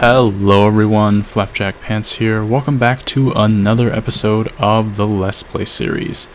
Hello everyone, Flapjack Pants here. Welcome back to another episode of the Let's Play series.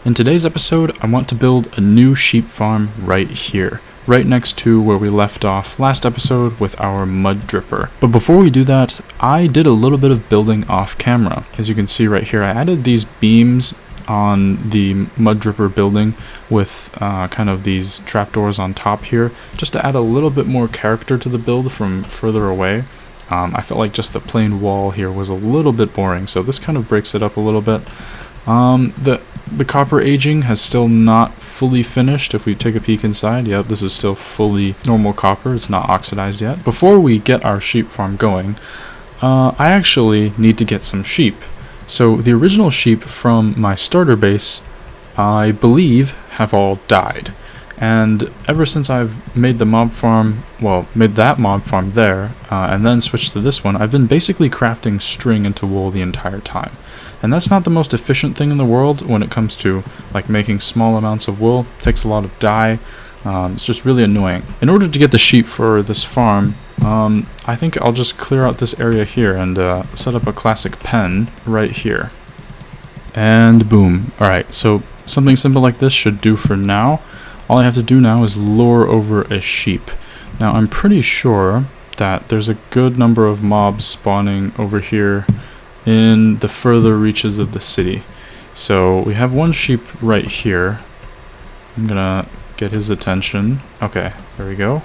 In today's episode, I want to build a new sheep farm right here, right next to where we left off last episode with our mud dripper. But before we do that, I did a little bit of building off camera. As you can see right here, I added these beams on the mud dripper building with kind of these trapdoors on top here, just to add a little bit more character to the build from further away. I felt like just the plain wall here was a little bit boring, so this kind of breaks it up a little bit. The copper aging has still not fully finished. If we take a peek inside, yep, this is still fully normal copper. It's not oxidized yet. Before we get our sheep farm going, I actually need to get some sheep. So the original sheep from my starter base, I believe, have all died. And ever since I've made the mob farm, made that mob farm there, and then switched to this one, I've been basically crafting string into wool the entire time. And that's not the most efficient thing in the world when it comes to like making small amounts of wool. It takes a lot of dye. It's just really annoying. In order to get the sheep for this farm, I think I'll just clear out this area here and set up a classic pen right here. And boom. Alright, so something simple like this should do for now. All I have to do now is lure over a sheep. Now I'm pretty sure that there's a good number of mobs spawning over here in the further reaches of the city. So we have one sheep right here. I'm gonna get his attention. Okay, there we go.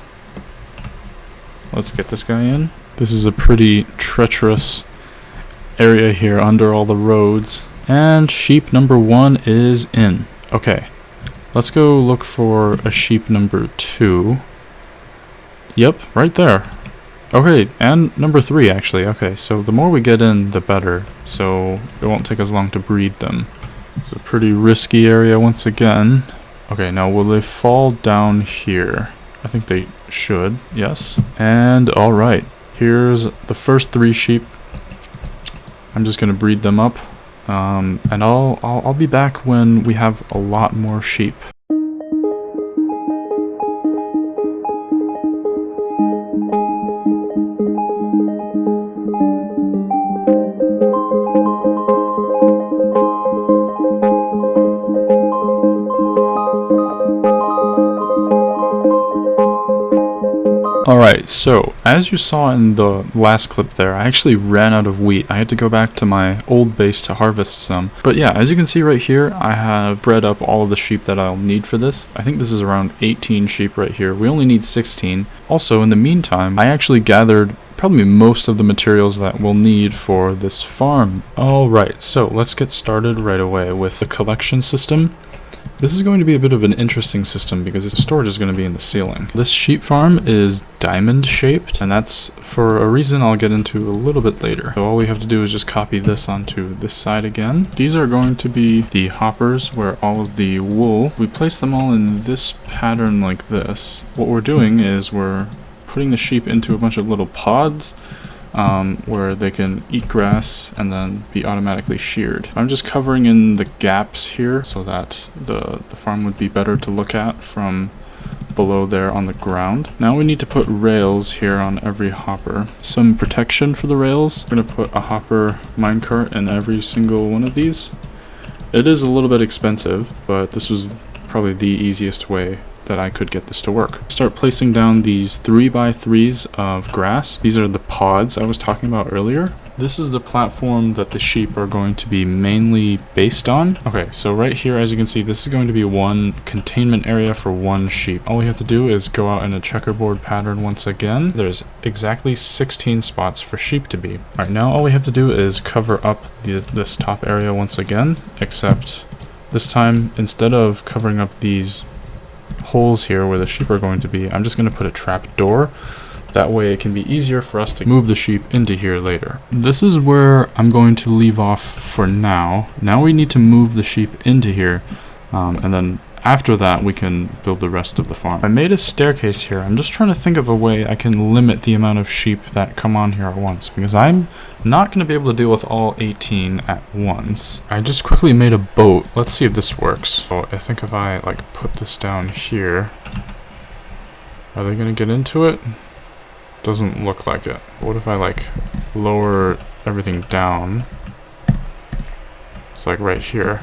Let's get this guy in. This is a pretty treacherous area here under all the roads. And sheep number 1 is in. Okay. Let's go look for a sheep number 2. Yep, right there. Okay, and number 3 actually. Okay, so the more we get in, the better. So it won't take as long to breed them. It's a pretty risky area once again. Okay, now will they fall down here? I think they should, yes. And alright, here's the first 3 sheep. I'm just gonna breed them up. And I'll be back when we have a lot more sheep. Alright, so as you saw in the last clip there, I actually ran out of wheat. I had to go back to my old base to harvest some. But yeah, as you can see right here, I have bred up all of the sheep that I'll need for this. I think this is around 18 sheep right here. We only need 16. Also, in the meantime, I actually gathered probably most of the materials that we'll need for this farm. Alright, so let's get started right away with the collection system. This is going to be a bit of an interesting system because the storage is going to be in the ceiling. This sheep farm is diamond shaped, and that's for a reason I'll get into a little bit later. So all we have to do is just copy this onto this side again. These are going to be the hoppers where all of the wool, we place them all in this pattern like this. What we're doing is we're putting the sheep into a bunch of little pods where they can eat grass and then be automatically sheared. I'm just covering in the gaps here so that the farm would be better to look at from below there on the ground. Now we need to put rails here on every hopper. Some protection for the rails. We're going to put a hopper minecart in every single one of these. It is a little bit expensive, but this was probably the easiest way that I could get this to work. Start placing down these 3x3s of grass. These are the pods I was talking about earlier. This is the platform that the sheep are going to be mainly based on. Okay, so right here, as you can see, this is going to be one containment area for one sheep. All we have to do is go out in a checkerboard pattern once again. There's exactly 16 spots for sheep to be. All right, now all we have to do is cover up this top area once again, except this time, instead of covering up these holes here where the sheep are going to be, I'm just going to put a trap door. That way it can be easier for us to move the sheep into here later. This is where I'm going to leave off for now. Now we need to move the sheep into here, and then after that we can build the rest of the farm. I made a staircase here. I'm just trying to think of a way I can limit the amount of sheep that come on here at once, because I'm not going to be able to deal with all 18 at once. I just quickly made a boat. Let's see if this works. So I think if I like put this down here, are they going to get into it? Doesn't look like it. What if I like lower everything down? It's like right here.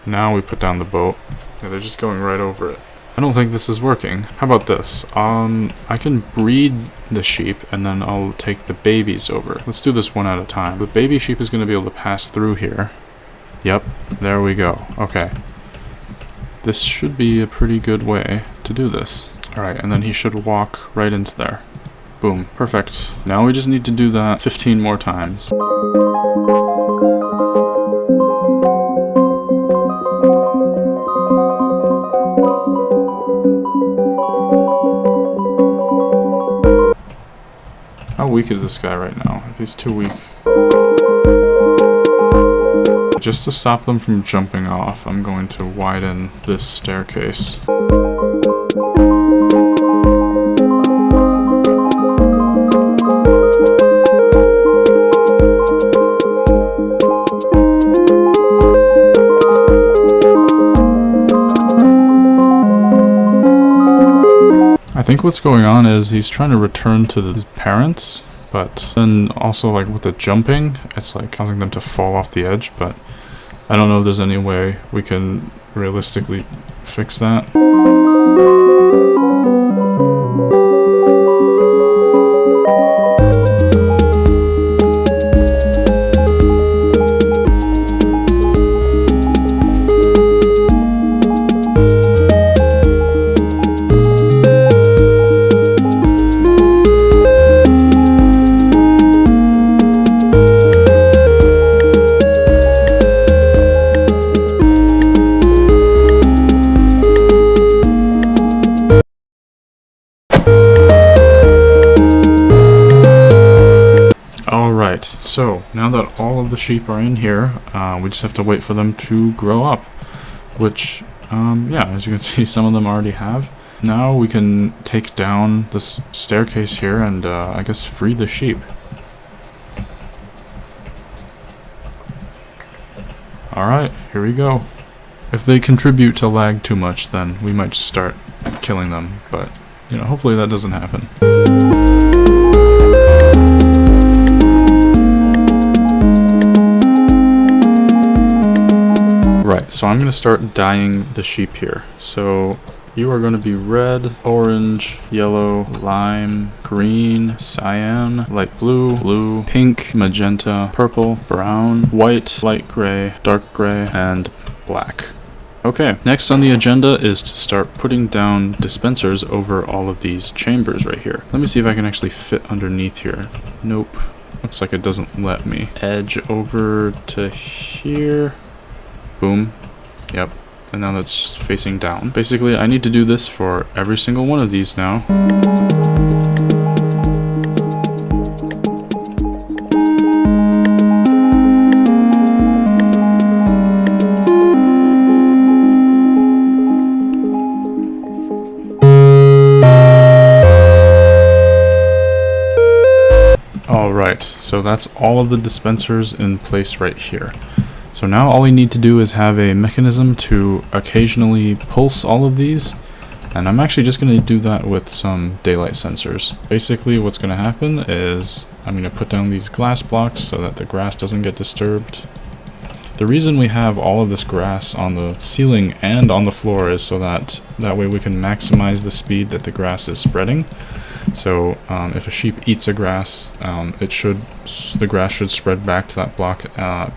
Now we put down the boat. Yeah, they're just going right over it. I don't think this is working. How about this? I can breed the sheep and then I'll take the babies over. Let's do this one at a time. The baby sheep is going to be able to pass through here. Yep, there we go. Okay. This should be a pretty good way to do this. Alright, and then he should walk right into there. Boom, perfect. Now we just need to do that 15 more times. How weak is this guy right now? If he's too weak. Just to stop them from jumping off, I'm going to widen this staircase. I think what's going on is he's trying to return to his parents, but then also like with the jumping, it's like causing them to fall off the edge, but I don't know if there's any way we can realistically fix that. Alright, so now that all of the sheep are in here, we just have to wait for them to grow up, which, yeah, as you can see, some of them already have. Now we can take down this staircase here and, I guess, free the sheep. Alright, here we go. If they contribute to lag too much, then we might just start killing them, but, you know, hopefully that doesn't happen. Right, so I'm going to start dyeing the sheep here. So you are going to be red, orange, yellow, lime, green, cyan, light blue, blue, pink, magenta, purple, brown, white, light gray, dark gray, and black. Okay, next on the agenda is to start putting down dispensers over all of these chambers right here. Let me see if I can actually fit underneath here. Nope. Looks like it doesn't let me. Edge over to here. Boom. Yep. And now that's facing down. Basically, I need to do this for every single one of these now. Alright, so that's all of the dispensers in place right here. So now all we need to do is have a mechanism to occasionally pulse all of these, and I'm actually just going to do that with some daylight sensors. Basically what's going to happen is I'm going to put down these glass blocks so that the grass doesn't get disturbed. The reason we have all of this grass on the ceiling and on the floor is so that way we can maximize the speed that the grass is spreading. So if a sheep eats a grass, the grass should spread back to that block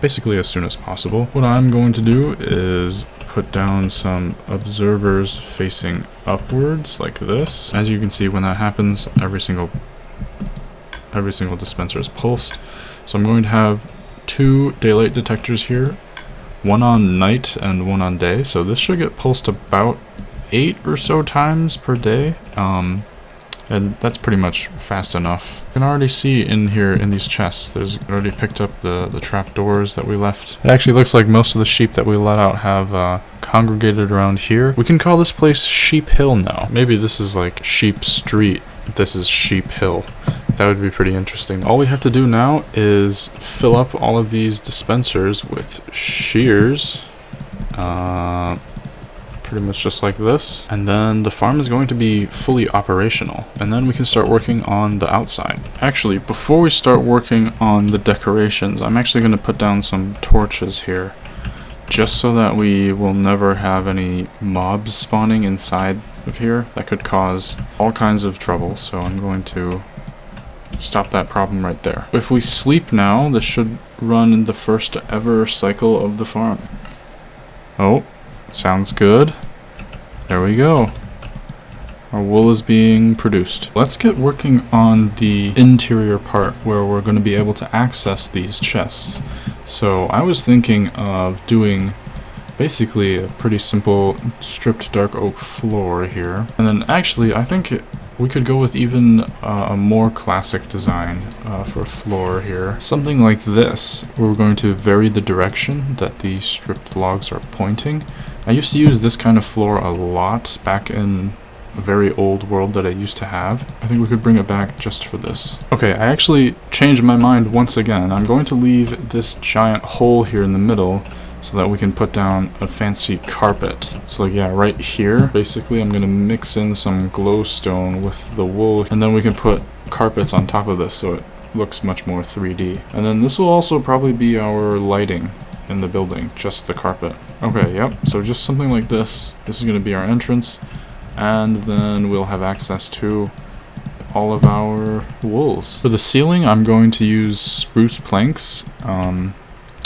basically as soon as possible. What I'm going to do is put down some observers facing upwards like this. As you can see, when that happens, every single dispenser is pulsed. So I'm going to have 2 daylight detectors here, one on night and one on day. So this should get pulsed about 8 or so times per day. And that's pretty much fast enough. You can already see in here in these chests, there's already picked up the trap doors that we left. It actually looks like most of the sheep that we let out have congregated around here. We can call this place Sheep Hill now. Maybe this is like Sheep Street. This is Sheep Hill. That would be pretty interesting. All we have to do now is fill up all of these dispensers with shears. pretty much just like this. And then the farm is going to be fully operational. And then we can start working on the outside. Actually, before we start working on the decorations, I'm actually going to put down some torches here, just so that we will never have any mobs spawning inside of here that could cause all kinds of trouble. So I'm going to stop that problem right there. If we sleep now, this should run the first ever cycle of the farm. Oh, sounds good. There we go. Our wool is being produced. Let's get working on the interior part where we're going to be able to access these chests. So I was thinking of doing basically a pretty simple stripped dark oak floor here. And then actually I think we could go with even a more classic design for a floor here. Something like this, where we're going to vary the direction that the stripped logs are pointing. I used to use this kind of floor a lot back in a very old world that I used to have. I think we could bring it back just for this. Okay, I actually changed my mind once again. I'm going to leave this giant hole here in the middle so that we can put down a fancy carpet. So like, yeah, right here, basically I'm gonna mix in some glowstone with the wool, and then we can put carpets on top of this so it looks much more 3D. And then this will also probably be our lighting in the building, just the carpet. Okay, yep, so just something like this. This is gonna be our entrance, and then we'll have access to all of our wools. For the ceiling, I'm going to use spruce planks.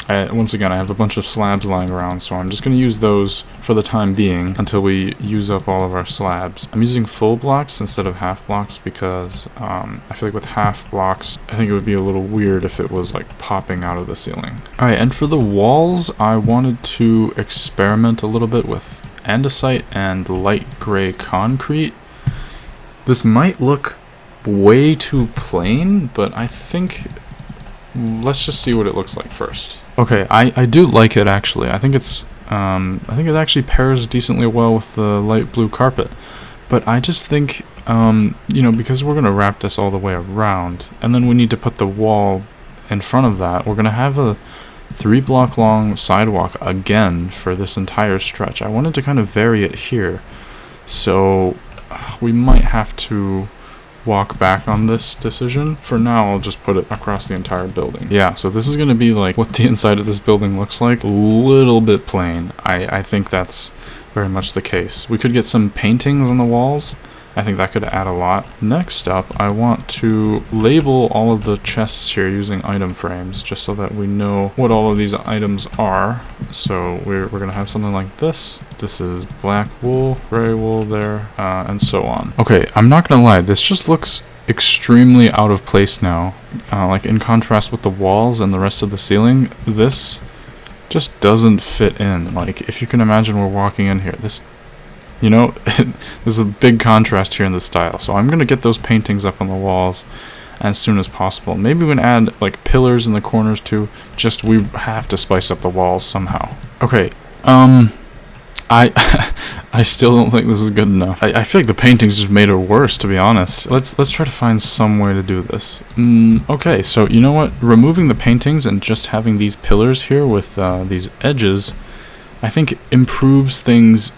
Once again, I have a bunch of slabs lying around, so I'm just going to use those for the time being until we use up all of our slabs. I'm using full blocks instead of half blocks because I feel like with half blocks, I think it would be a little weird if it was like popping out of the ceiling. Alright, and for the walls, I wanted to experiment a little bit with andesite and light gray concrete. This might look way too plain, but I think let's just see what it looks like first. Okay, I do like it actually. I think it actually pairs decently well with the light blue carpet. But I just think, you know, because we're gonna wrap this all the way around, and then we need to put the wall in front of that, we're gonna have a 3-block long sidewalk again for this entire stretch. I wanted to kind of vary it here, so we might have to walk back on this decision. For now, I'll just put it across the entire building. Yeah, so this is going to be like what the inside of this building looks like. A little bit plain. I think that's very much the case. We could get some paintings on the walls. I think that could add a lot. Next up, I want to label all of the chests here using item frames, just so that we know what all of these items are. So we're going to have something like this. This is black wool, gray wool there, and so on. Okay, I'm not going to lie, this just looks extremely out of place now. Like in contrast with the walls and the rest of the ceiling, this just doesn't fit in. Like, if you can imagine we're walking in here, this, you know, there's a big contrast here in the style. So I'm going to get those paintings up on the walls as soon as possible. Maybe we can add like pillars in the corners too. Just we have to spice up the walls somehow. Okay, I still don't think this is good enough. I feel like the paintings just made it worse, to be honest. Let's try to find some way to do this. Okay, so you know what? Removing the paintings and just having these pillars here with these edges, I think improves things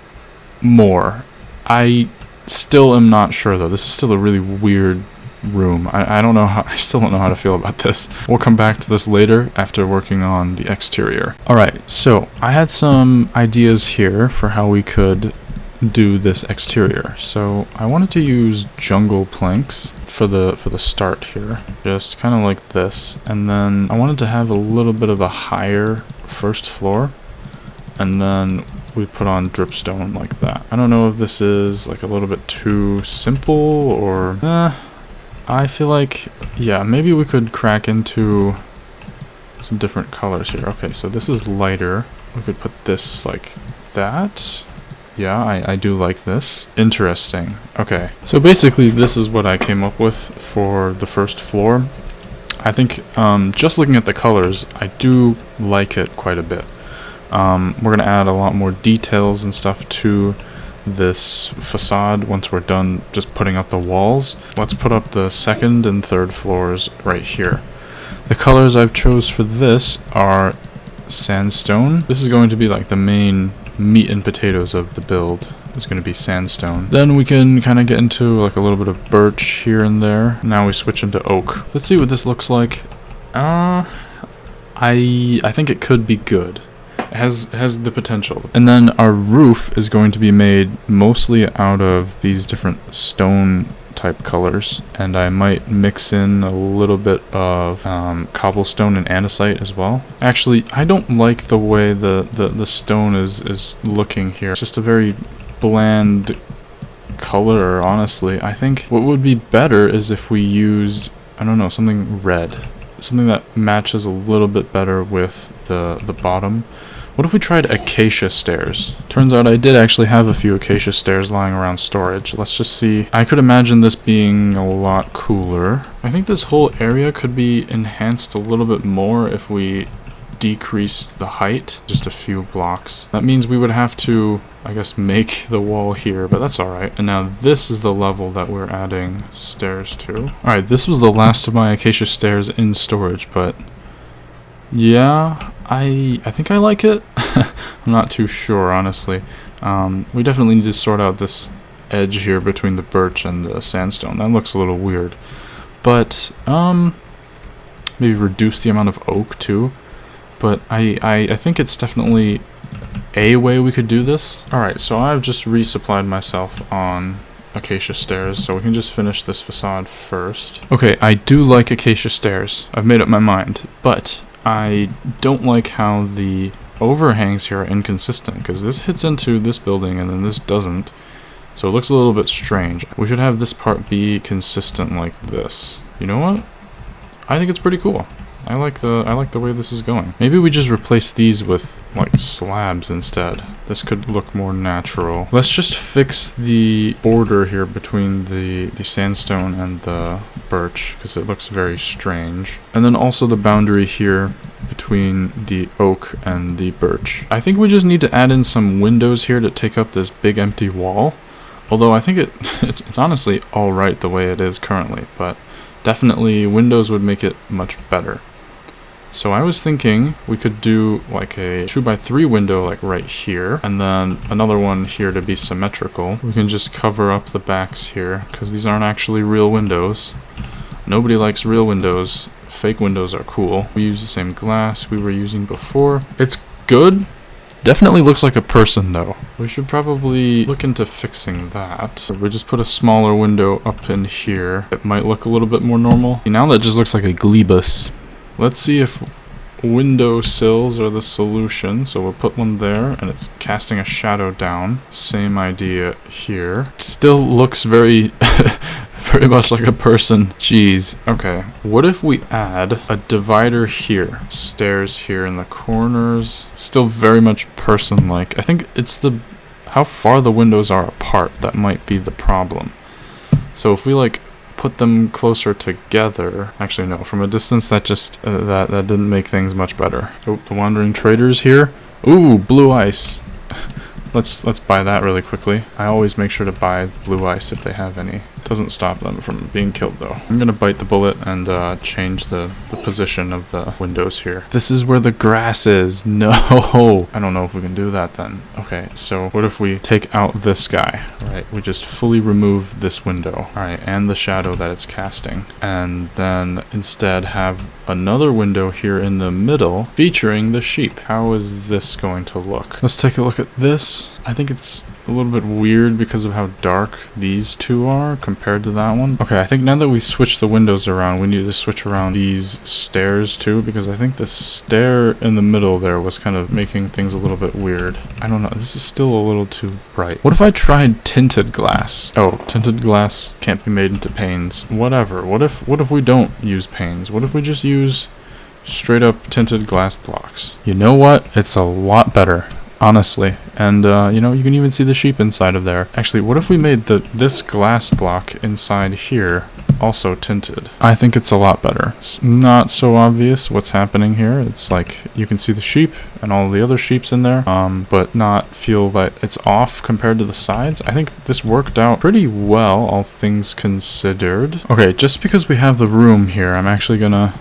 more. I still am not sure though. This is still a really weird room. I don't know how, I still don't know how to feel about this. We'll come back to this later after working on the exterior. Alright, so I had some ideas here for how we could do this exterior. So I wanted to use jungle planks for the start here. Just kind of like this. And then I wanted to have a little bit of a higher first floor. And then we put on dripstone like that. I don't know if this is like a little bit too simple or I feel like, yeah, maybe we could crack into some different colors here. Okay, so this is lighter. We could put this like that. Yeah, I do like this. Interesting. Okay, so basically this is what I came up with for the first floor. I think just looking at the colors, I do like it quite a bit. We're going to add a lot more details and stuff to this facade once we're done just putting up the walls. Let's put up the second and third floors right here. The colors I've chose for this are sandstone. This is going to be like the main meat and potatoes of the build is going to be sandstone. Then we can kind of get into like a little bit of birch here and there. Now we switch into oak. Let's see what this looks like. I think it could be good. It has the potential. And then our roof is going to be made mostly out of these different stone type colors, and I might mix in a little bit of cobblestone and andesite as well. Actually, I don't like the way the stone is looking here. It's just a very bland color, honestly. I think what would be better is if we used, I don't know, something red. Something that matches a little bit better with the bottom. What if we tried acacia stairs? Turns out I did actually have a few acacia stairs lying around storage. Let's just see. I could imagine this being a lot cooler. I think this whole area could be enhanced a little bit more if we decrease the height just a few blocks. That means we would have to, I guess, make the wall here, but that's alright. And now this is the level that we're adding stairs to. Alright, this was the last of my acacia stairs in storage, but yeah, I think I like it. I'm not too sure, honestly. We definitely need to sort out this edge here between the birch and the sandstone. That looks a little weird. But maybe reduce the amount of oak too. But I think it's definitely a way we could do this. Alright, so I've just resupplied myself on acacia stairs, so we can just finish this facade first. Okay, I do like acacia stairs. I've made up my mind, but I don't like how the overhangs here are inconsistent, because this hits into this building and then this doesn't. So it looks a little bit strange. We should have this part be consistent like this. You know what? I think it's pretty cool. I like the way this is going. Maybe we just replace these with like slabs instead. This could look more natural. Let's just fix the border here between the sandstone and the birch, because it looks very strange. And then also the boundary here between the oak and the birch. I think we just need to add in some windows here to take up this big empty wall. Although I think it's honestly alright the way it is currently, but definitely windows would make it much better. So I was thinking we could do like a 2x3 window like right here, and then another one here to be symmetrical. We can just cover up the backs here, because these aren't actually real windows. Nobody likes real windows. Fake windows are cool. We use the same glass we were using before. It's good. Definitely looks like a person though. We should probably look into fixing that. We just put a smaller window up in here. It might look a little bit more normal. Now that just looks like a glebus. Let's see if window sills are the solution. So we'll put one there, and it's casting a shadow down. Same idea here. Still looks very, very much like a person. Jeez. Okay. What if we add a divider here? Stairs here in the corners. Still very much person-like. I think it's how far the windows are apart that might be the problem. So if we like put them closer together. Actually, no. From a distance, that just that didn't make things much better. Oh, the wandering traders here. Ooh, blue ice. Let's buy that really quickly. I always make sure to buy blue ice if they have any. Doesn't stop them from being killed though. I'm gonna bite the bullet and change the position of the windows here. This is where the grass is. No, I don't know if we can do that then. Okay, so what if we take out this guy? Right, we just fully remove this window. All right, and the shadow that it's casting, and then instead have another window here in the middle featuring the sheep. How is this going to look? Let's take a look at this. I think it's a little bit weird because of how dark these two are compared to that one. Okay, I think now that we've switched the windows around, we need to switch around these stairs too, because I think the stair in the middle there was kind of making things a little bit weird. I don't know, this is still a little too bright. What if I tried tinted glass? Oh, tinted glass can't be made into panes. Whatever. What if we don't use panes? What if we just use straight up tinted glass blocks? You know what? It's a lot better. Honestly, and you know, you can even see the sheep inside of there. Actually, what if we made this glass block inside here also tinted? I think it's a lot better. It's not so obvious what's happening here. It's like you can see the sheep and all the other sheeps in there, but not feel that it's off compared to the sides. I think this worked out pretty well, all things considered. Okay, just because we have the room here, I'm actually gonna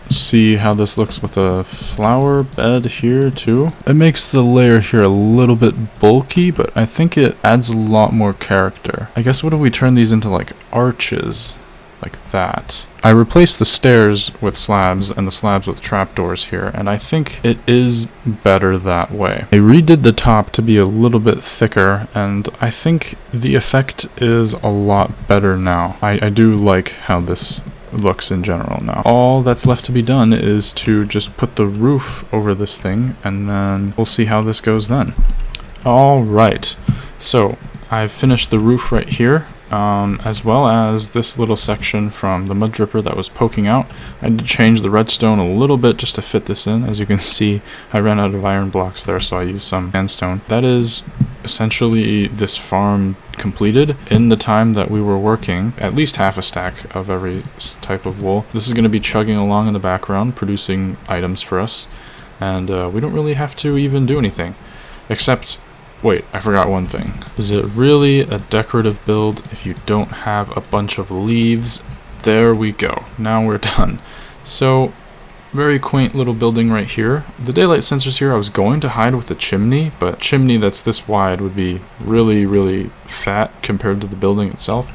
see how this looks with a flower bed here too. It makes the layer here a little bit bulky, but I think it adds a lot more character. I guess what if we turn these into like arches? Like that. I replaced the stairs with slabs and the slabs with trapdoors here, and I think it is better that way. I redid the top to be a little bit thicker, and I think the effect is a lot better now. I do like how this looks in general now. All that's left to be done is to just put the roof over this thing, and then we'll see how this goes then. Alright, so I've finished the roof right here. As well as this little section from the mud dripper that was poking out. I had to change the redstone a little bit just to fit this in. As you can see, I ran out of iron blocks there, so I used some sandstone. That is essentially this farm completed in the time that we were working. At least half a stack of every type of wool. This is going to be chugging along in the background, producing items for us. And we don't really have to even do anything. Except... wait, I forgot one thing. Is it really a decorative build if you don't have a bunch of leaves? There we go. Now we're done. So, very quaint little building right here. The daylight sensors here I was going to hide with a chimney, but chimney that's this wide would be really, really fat compared to the building itself.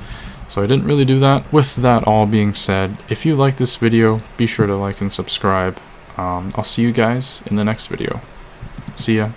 So I didn't really do that. With that all being said, if you like this video, be sure to like and subscribe. I'll see you guys in the next video. See ya.